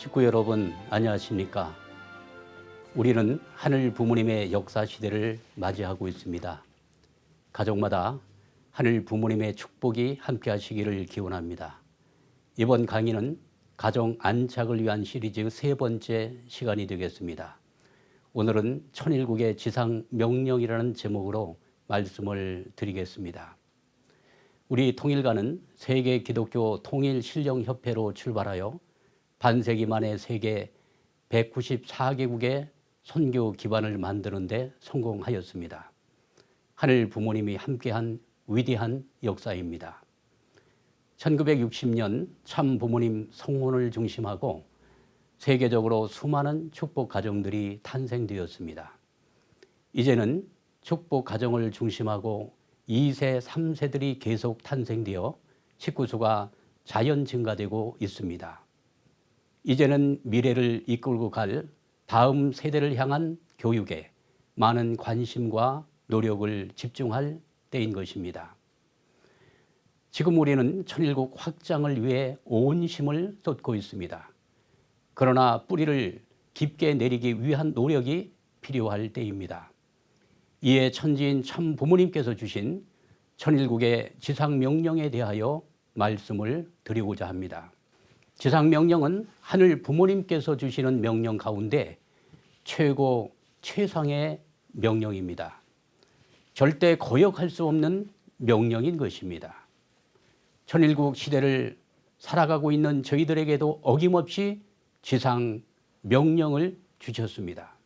식구 여러분 안녕하십니까? 우리는 하늘 부모님의 역사 시대를 맞이하고 있습니다. 가족마다 하늘 부모님의 축복이 함께 하시기를 기원합니다. 이번 강의는 가정 안착을 위한 시리즈 세 번째 시간이 되겠습니다. 오늘은 천일국의 지상 명령이라는 제목으로 말씀을 드리겠습니다. 우리 통일가는 세계 기독교 통일 신령협회로 출발하여 반세기 만에 세계 194개국의 선교 기반을 만드는 데 성공하였습니다. 하늘 부모님이 함께한 위대한 역사입니다. 1960년 참 부모님 성혼을 중심하고 세계적으로 수많은 축복 가정들이 탄생되었습니다. 이제는 축복 가정을 중심하고 2세, 3세들이 계속 탄생되어 식구수가 자연 증가되고 있습니다. 이제는 미래를 이끌고 갈 다음 세대를 향한 교육에 많은 관심과 노력을 집중할 때인 것입니다. 지금 우리는 천일국 확장을 위해 온 힘을 쏟고 있습니다. 그러나 뿌리를 깊게 내리기 위한 노력이 필요할 때입니다. 이에 천지인 참 부모님께서 주신 천일국의 지상명령에 대하여 말씀을 드리고자 합니다. 지상명령은 하늘 부모님께서 주시는 명령 가운데 최고 최상의 명령입니다. 절대 거역할 수 없는 명령인 것입니다. 천일국 시대를 살아가고 있는 저희들에게도 어김없이 지상명령을 주셨습니다.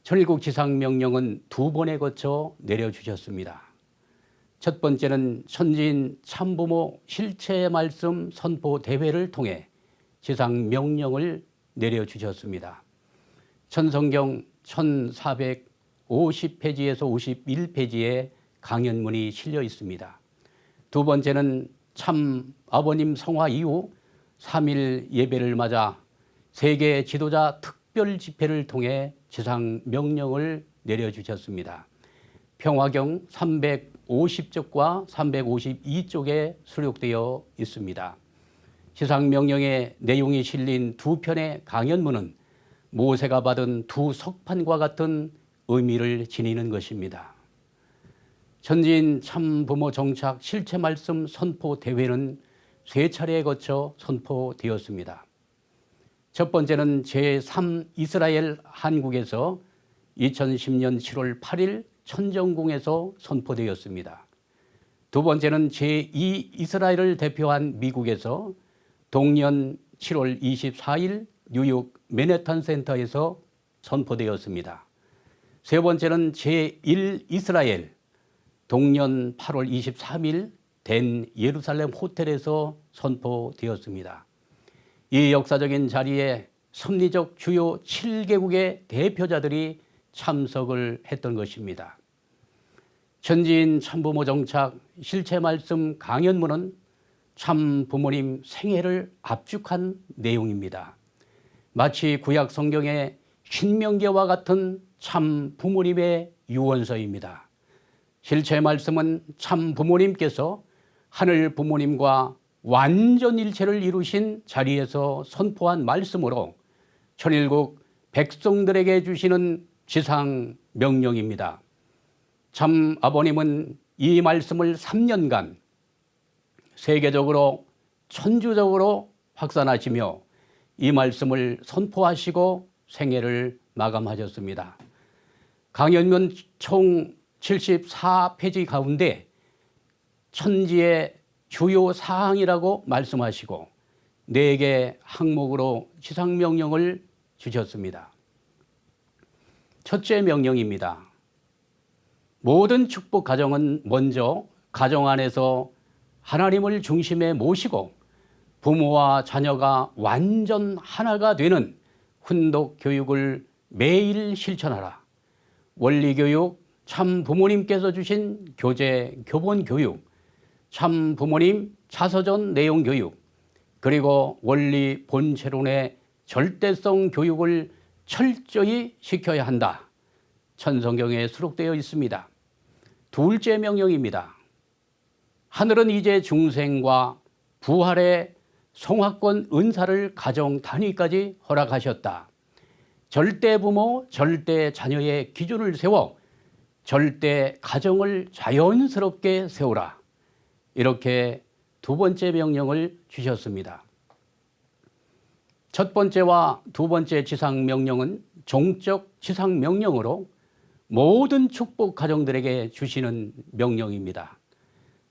천일국 지상명령은 두 번에 거쳐 내려주셨습니다. 첫 번째는 천지인 참부모 실체의 말씀 선포 대회를 통해 지상명령을 내려주셨습니다. 천성경 1450페이지에서 51페이지에 강연문이 실려 있습니다. 두 번째는 참 아버님 성화 이후 3일 예배를 맞아 세계 지도자 특별 집회를 통해 지상명령을 내려주셨습니다. 평화경 350쪽과 352쪽에 수록되어 있습니다. 지상명령의 내용이 실린 두 편의 강연문은 모세가 받은 두 석판과 같은 의미를 지니는 것입니다. 천지인 참부모 정착 실체 말씀 선포 대회는 세 차례에 거쳐 선포되었습니다. 첫 번째는 제3이스라엘 한국에서 2010년 7월 8일 천정궁에서 선포되었습니다. 두 번째는 제2이스라엘을 대표한 미국에서 동년 7월 24일 뉴욕 맨해튼 센터에서 선포되었습니다. 세 번째는 제1이스라엘 동년 8월 23일 댄 예루살렘 호텔에서 선포되었습니다. 이 역사적인 자리에 섭리적 주요 7개국의 대표자들이 참석을 했던 것입니다. 천지인 참부모 정착 실체 말씀 강연문은 참 부모님 생애를 압축한 내용입니다. 마치 구약 성경의 신명기와 같은 참 부모님의 유언서입니다. 실체 말씀은 참 부모님께서 하늘 부모님과 완전 일체를 이루신 자리에서 선포한 말씀으로 천일국 백성들에게 주시는 지상 명령입니다. 참 아버님은 이 말씀을 3년간 세계적으로 천주적으로 확산하시며 이 말씀을 선포하시고 생애를 마감하셨습니다. 강연문 총 74페이지 가운데 천지의 주요 사항이라고 말씀하시고 4개 항목으로 지상명령을 주셨습니다. 첫째 명령입니다. 모든 축복 가정은 먼저 가정 안에서 하나님을 중심에 모시고 부모와 자녀가 완전 하나가 되는 훈독 교육을 매일 실천하라. 원리교육, 참 부모님께서 주신 교재, 교본 교육, 참 부모님 자서전 내용 교육, 그리고 원리 본체론의 절대성 교육을 철저히 시켜야 한다. 천성경에 수록되어 있습니다. 둘째 명령입니다. 하늘은 이제 중생과 부활의 성화권 은사를 가정 단위까지 허락하셨다. 절대 부모, 절대 자녀의 기준을 세워 절대 가정을 자연스럽게 세우라. 이렇게 두 번째 명령을 주셨습니다. 첫 번째와 두 번째 지상명령은 종적 지상명령으로 모든 축복 가정들에게 주시는 명령입니다.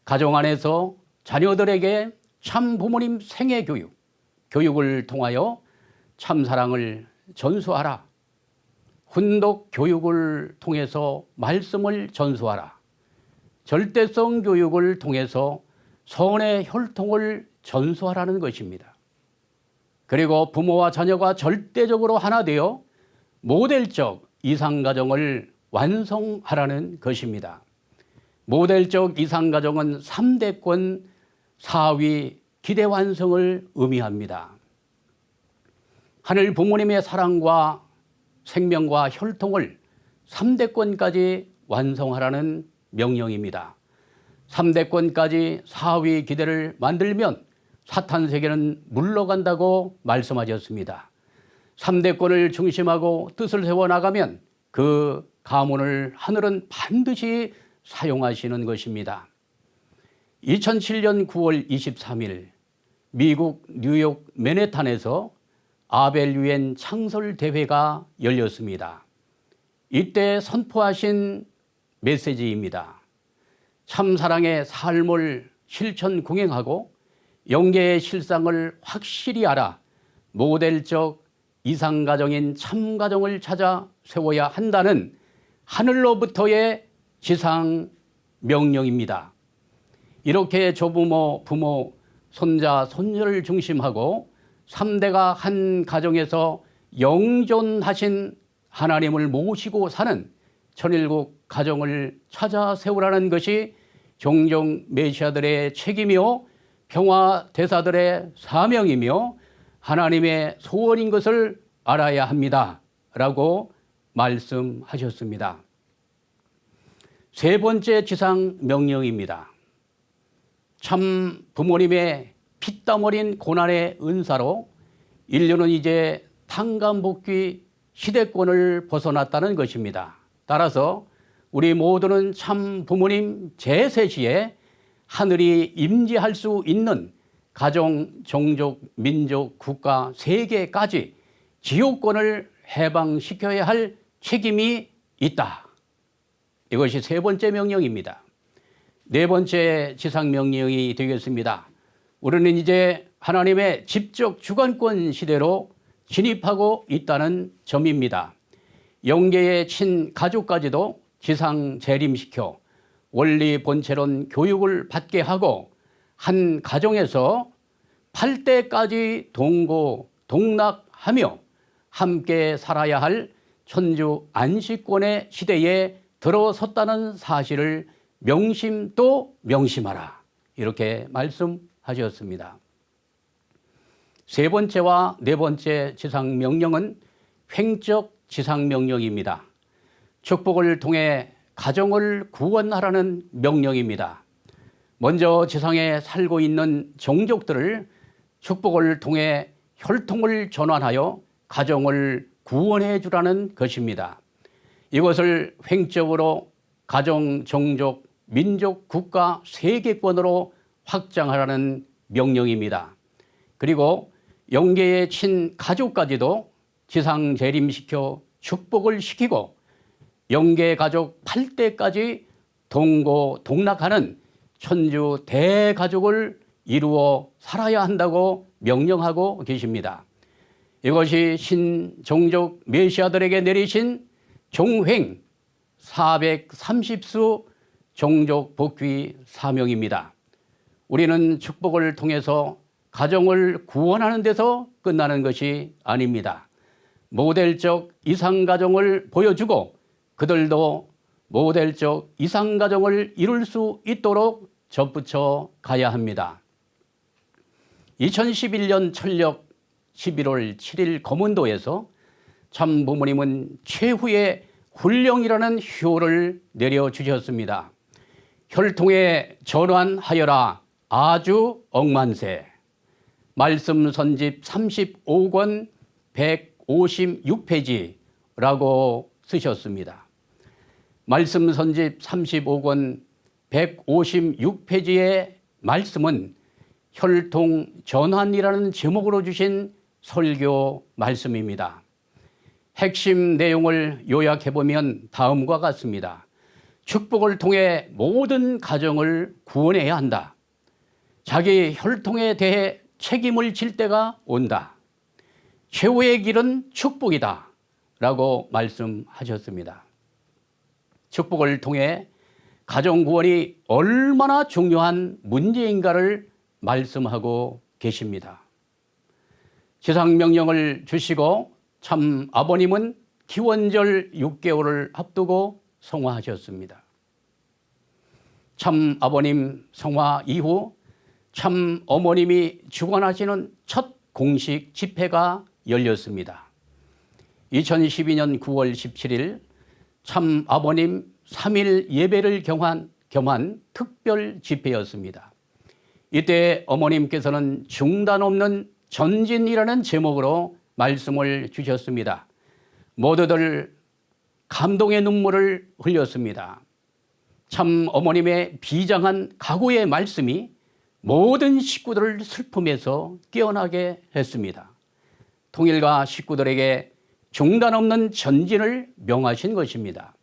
가정 안에서 자녀들에게 참 부모님 생애 교육을 통하여 참 사랑을 전수하라. 훈독 교육을 통해서 말씀을 전수하라. 절대성 교육을 통해서 선의 혈통을 전수하라는 것입니다. 그리고 부모와 자녀가 절대적으로 하나 되어 모델적 이상가정을 완성하라는 것입니다. 모델적 이상가정은 3대권 4위 기대 완성을 의미합니다. 하늘 부모님의 사랑과 생명과 혈통을 3대권까지 완성하라는 명령입니다. 3대권까지 4위 기대를 만들면 사탄 세계는 물러간다고 말씀하셨습니다. 3대권을 중심하고 뜻을 세워나가면 그 가문을 하늘은 반드시 사용하시는 것입니다. 2007년 9월 23일 미국 뉴욕 맨해튼에서 아벨 유엔 창설 대회가 열렸습니다. 이때 선포하신 메시지입니다. 참사랑의 삶을 실천 공행하고 영계의 실상을 확실히 알아 모델적 이상가정인 참가정을 찾아 세워야 한다는 하늘로부터의 지상 명령입니다. 이렇게 조부모, 부모, 손자, 손녀를 중심하고 3대가 한 가정에서 영존하신 하나님을 모시고 사는 천일국 가정을 찾아 세우라는 것이 종종 메시아들의 책임이요 평화 대사들의 사명이며 하나님의 소원인 것을 알아야 합니다. 라고 말씀하셨습니다. 세 번째 지상 명령입니다. 참 부모님의 피땀 어린 고난의 은사로 인류는 이제 탕감복귀 시대권을 벗어났다는 것입니다. 따라서 우리 모두는 참 부모님 제세시에 하늘이 임재할 수 있는 가정, 종족, 민족, 국가, 세계까지 지옥권을 해방시켜야 할 책임이 있다. 이것이 세 번째 명령입니다. 네 번째 지상명령이 되겠습니다. 우리는 이제 하나님의 직접 주관권 시대로 진입하고 있다는 점입니다. 영계의 친가족까지도 지상 재림시켜 원리 본체론 교육을 받게 하고 한 가정에서 8대까지 동고 동락하며 함께 살아야 할 천주 안식권의 시대에 들어섰다는 사실을 명심 또 명심하라. 이렇게 말씀하셨습니다. 세 번째와 네 번째 지상명령은 횡적 지상명령입니다. 축복을 통해 가정을 구원하라는 명령입니다. 먼저 지상에 살고 있는 종족들을 축복을 통해 혈통을 전환하여 가정을 구원해 주라는 것입니다. 이것을 횡적으로 가정, 종족, 민족, 국가, 세계권으로 확장하라는 명령입니다. 그리고 영계의 친가족까지도 지상 재림시켜 축복을 시키고 영계 가족 8대까지 동고 동락하는 천주 대가족을 이루어 살아야 한다고 명령하고 계십니다. 이것이 신종족 메시아들에게 내리신 종횡 430수 종족 복귀 사명입니다. 우리는 축복을 통해서 가정을 구원하는 데서 끝나는 것이 아닙니다. 모델적 이상가정을 보여주고 그들도 모델적 이상가정을 이룰 수 있도록 접붙여 가야 합니다. 2011년 철력 11월 7일 검은도에서 참 부모님은 최후의 훈령이라는 효를 내려주셨습니다. 혈통에 전환하여라 아주 억만세. 말씀 선집 35권 156페이지라고 쓰셨습니다. 말씀 선집 35권 156페이지의 말씀은 혈통 전환이라는 제목으로 주신 설교 말씀입니다. 핵심 내용을 요약해보면 다음과 같습니다. 축복을 통해 모든 가정을 구원해야 한다. 자기 혈통에 대해 책임을 질 때가 온다. 최후의 길은 축복이다 라고 말씀하셨습니다. 축복을 통해 가정 구원이 얼마나 중요한 문제인가를 말씀하고 계십니다. 지상명령을 주시고 참 아버님은 기원절 6개월을 앞두고 성화하셨습니다. 참 아버님 성화 이후 참 어머님이 주관하시는 첫 공식 집회가 열렸습니다. 2012년 9월 17일 참 아버님 3일 예배를 겸한 특별 집회였습니다. 이때 어머님께서는 중단 없는 전진이라는 제목으로 말씀을 주셨습니다. 모두들 감동의 눈물을 흘렸습니다. 참 어머님의 비장한 각오의 말씀이 모든 식구들을 슬픔에서 깨어나게 했습니다. 통일가 식구들에게 중단 없는 전진을 명하신 것입니다.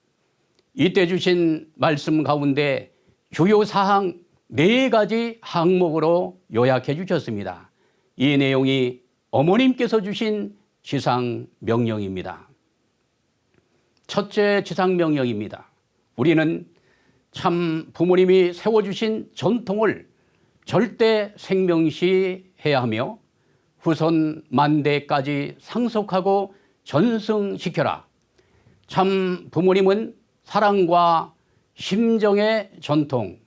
이때 주신 말씀 가운데 주요 사항 4가지 항목으로 요약해 주셨습니다. 이 내용이 어머님께서 주신 지상명령입니다. 첫째 지상명령입니다. 우리는 참 부모님이 세워주신 전통을 절대 생명시해야 하며 후손 만대까지 상속하고 전승시켜라. 참 부모님은 사랑과 심정의 전통,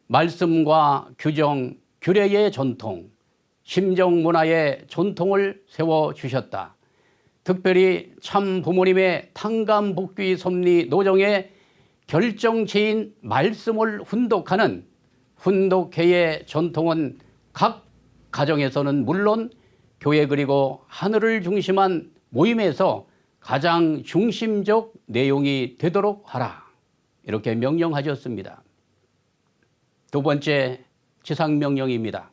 말씀과 규정, 규례의 전통, 심정 문화의 전통을 세워주셨다. 특별히 참 부모님의 탕감 복귀 섭리 노정의 결정체인 말씀을 훈독하는 훈독회의 전통은 각 가정에서는 물론 교회 그리고 하늘을 중심한 모임에서 가장 중심적 내용이 되도록 하라. 이렇게 명령하셨습니다. 두 번째 지상명령입니다.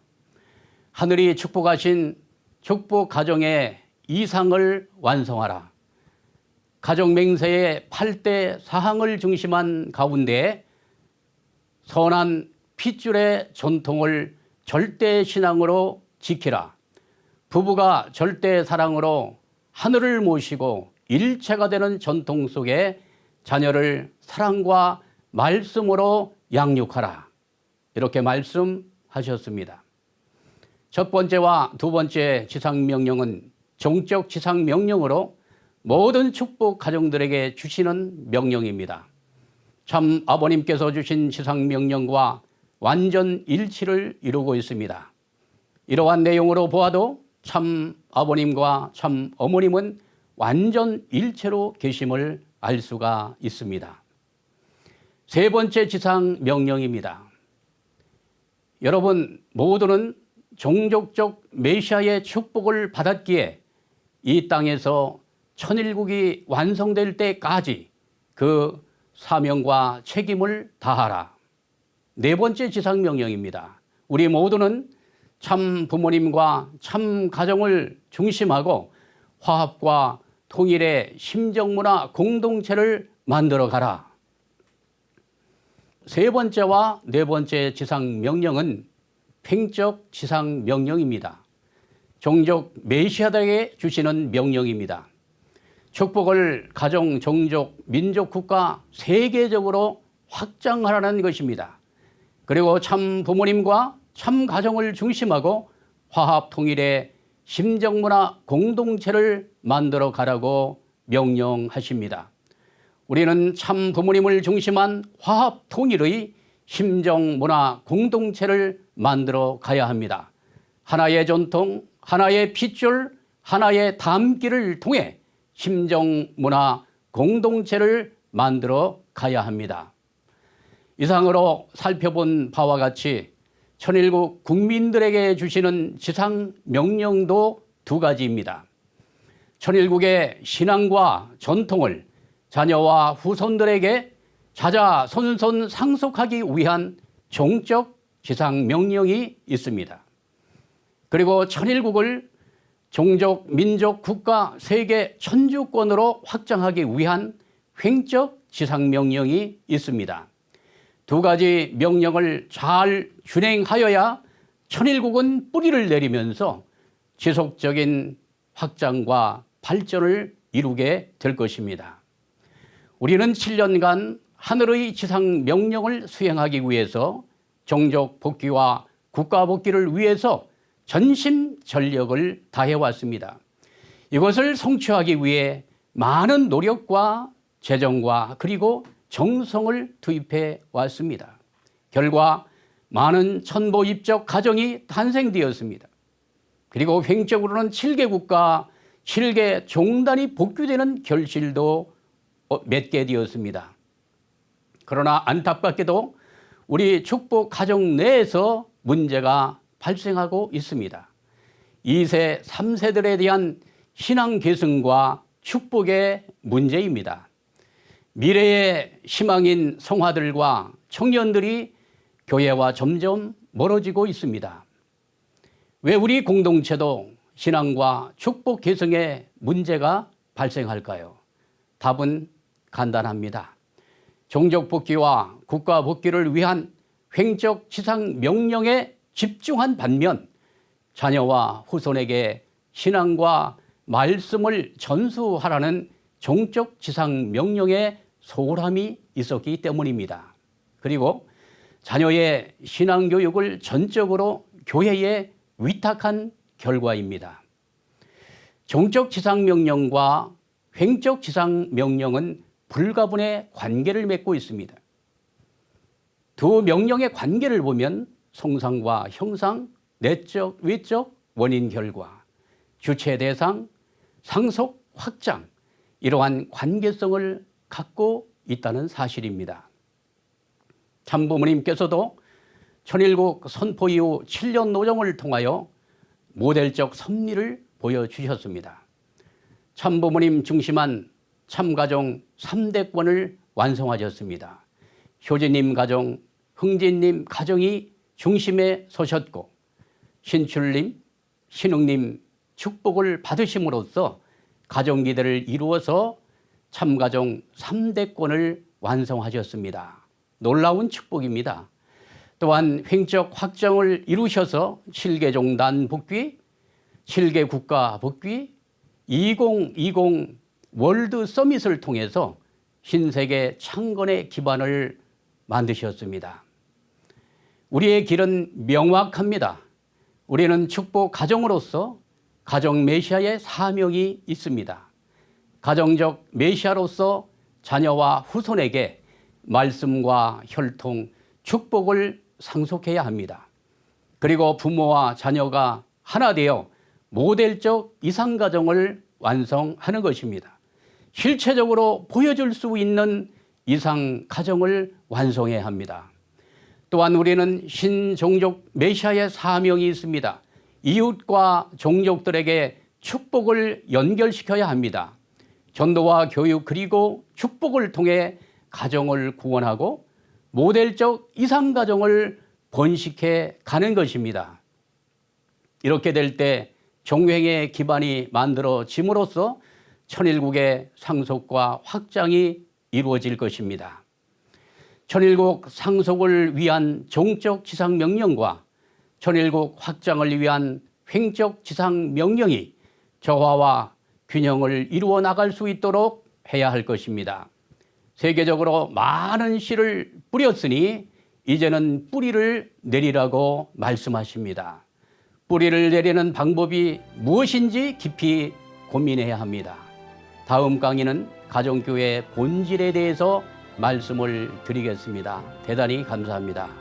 하늘이 축복하신 축복 가정의 이상을 완성하라. 가정 맹세의 8대 사항을 중심한 가운데 선한 핏줄의 전통을 절대 신앙으로 지키라. 부부가 절대 사랑으로 하늘을 모시고 일체가 되는 전통 속에 자녀를 사랑과 말씀으로 양육하라. 이렇게 말씀하셨습니다. 첫 번째와 두 번째 지상명령은 종적 지상명령으로 모든 축복 가정들에게 주시는 명령입니다. 참 아버님께서 주신 지상명령과 완전 일치를 이루고 있습니다. 이러한 내용으로 보아도 참 아버님과 참 어머님은 완전 일체로 계심을 알 수가 있습니다. 세 번째 지상명령입니다. 여러분 모두는 종족적 메시아의 축복을 받았기에 이 땅에서 천일국이 완성될 때까지 그 사명과 책임을 다하라. 네 번째 지상명령입니다. 우리 모두는 참 부모님과 참 가정을 중심하고 화합과 통일의 심정문화 공동체를 만들어 가라. 세 번째와 네 번째 지상명령은 팽적 지상명령입니다. 종족 메시아들에게 주시는 명령입니다. 축복을 가정, 종족, 민족, 국가 세계적으로 확장하라는 것입니다. 그리고 참 부모님과 참 가정을 중심하고 화합 통일의 심정문화 공동체를 만들어 가라고 명령하십니다. 우리는 참 부모님을 중심한 화합 통일의 심정문화 공동체를 만들어 가야 합니다. 하나의 전통, 하나의 핏줄, 하나의 담기를 통해 심정문화 공동체를 만들어 가야 합니다. 이상으로 살펴본 바와 같이 천일국 국민들에게 주시는 지상 명령도 두 가지입니다. 천일국의 신앙과 전통을 자녀와 후손들에게 자자손손 상속하기 위한 종적 지상 명령이 있습니다. 그리고 천일국을 종족, 민족, 국가, 세계 천주권으로 확장하기 위한 횡적 지상 명령이 있습니다. 두 가지 명령을 잘 준행하여야 천일국은 뿌리를 내리면서 지속적인 확장과 발전을 이루게 될 것입니다. 우리는 7년간 하늘의 지상 명령을 수행하기 위해서 종족 복귀와 국가 복귀를 위해서 전심전력을 다해왔습니다. 이것을 성취하기 위해 많은 노력과 재정과 그리고 정성을 투입해 왔습니다. 결과 많은 천보 입적 가정이 탄생되었습니다. 그리고 횡적으로는 7개 국가, 7개 종단이 복귀되는 결실도 맺게 되었습니다. 그러나 안타깝게도 우리 축복 가정 내에서 문제가 발생하고 있습니다. 2세, 3세들에 대한 신앙 계승과 축복의 문제입니다. 미래의 희망인 성화들과 청년들이 교회와 점점 멀어지고 있습니다. 왜 우리 공동체도 신앙과 축복 계승에 문제가 발생할까요? 답은 간단합니다. 종족 복귀와 국가 복귀를 위한 횡적 지상 명령에 집중한 반면 자녀와 후손에게 신앙과 말씀을 전수하라는 종적 지상 명령에 소홀함이 있었기 때문입니다. 그리고 자녀의 신앙 교육을 전적으로 교회에 위탁한 결과입니다. 종적 지상 명령과 횡적 지상 명령은 불가분의 관계를 맺고 있습니다. 두 명령의 관계를 보면 송상과 형상, 내적, 외적, 원인, 결과, 주체, 대상, 상속, 확장 이러한 관계성을 갖고 있다는 사실입니다. 참부모님께서도 천일국 선포 이후 7년 노정을 통하여 모델적 섭리를 보여주셨습니다. 참부모님 중심한 참가정 3대권을 완성하셨습니다. 효진님 가정, 흥진님 가정이 중심에 서셨고 신출님, 신흥님 축복을 받으심으로써 가정기대를 이루어서 참가정 3대권을 완성하셨습니다. 놀라운 축복입니다. 또한 횡적 확장을 이루셔서 7개 종단 복귀, 7개 국가 복귀, 2020 월드 서밋을 통해서 신세계 창건의 기반을 만드셨습니다. 우리의 길은 명확합니다. 우리는 축복 가정으로서 가정 메시아의 사명이 있습니다. 가정적 메시아로서 자녀와 후손에게 말씀과 혈통, 축복을 상속해야 합니다. 그리고 부모와 자녀가 하나 되어 모델적 이상가정을 완성하는 것입니다. 실체적으로 보여줄 수 있는 이상가정을 완성해야 합니다. 또한 우리는 신종족 메시아의 사명이 있습니다. 이웃과 종족들에게 축복을 연결시켜야 합니다. 전도와 교육 그리고 축복을 통해 가정을 구원하고 모델적 이상가정을 번식해 가는 것입니다. 이렇게 될 때 종횡의 기반이 만들어짐으로써 천일국의 상속과 확장이 이루어질 것입니다. 천일국 상속을 위한 종적 지상 명령과 천일국 확장을 위한 횡적 지상 명령이 조화와 균형을 이루어 나갈 수 있도록 해야 할 것입니다. 세계적으로 많은 씨를 뿌렸으니 이제는 뿌리를 내리라고 말씀하십니다. 뿌리를 내리는 방법이 무엇인지 깊이 고민해야 합니다. 다음 강의는 가정교회 본질에 대해서 말씀을 드리겠습니다. 대단히 감사합니다.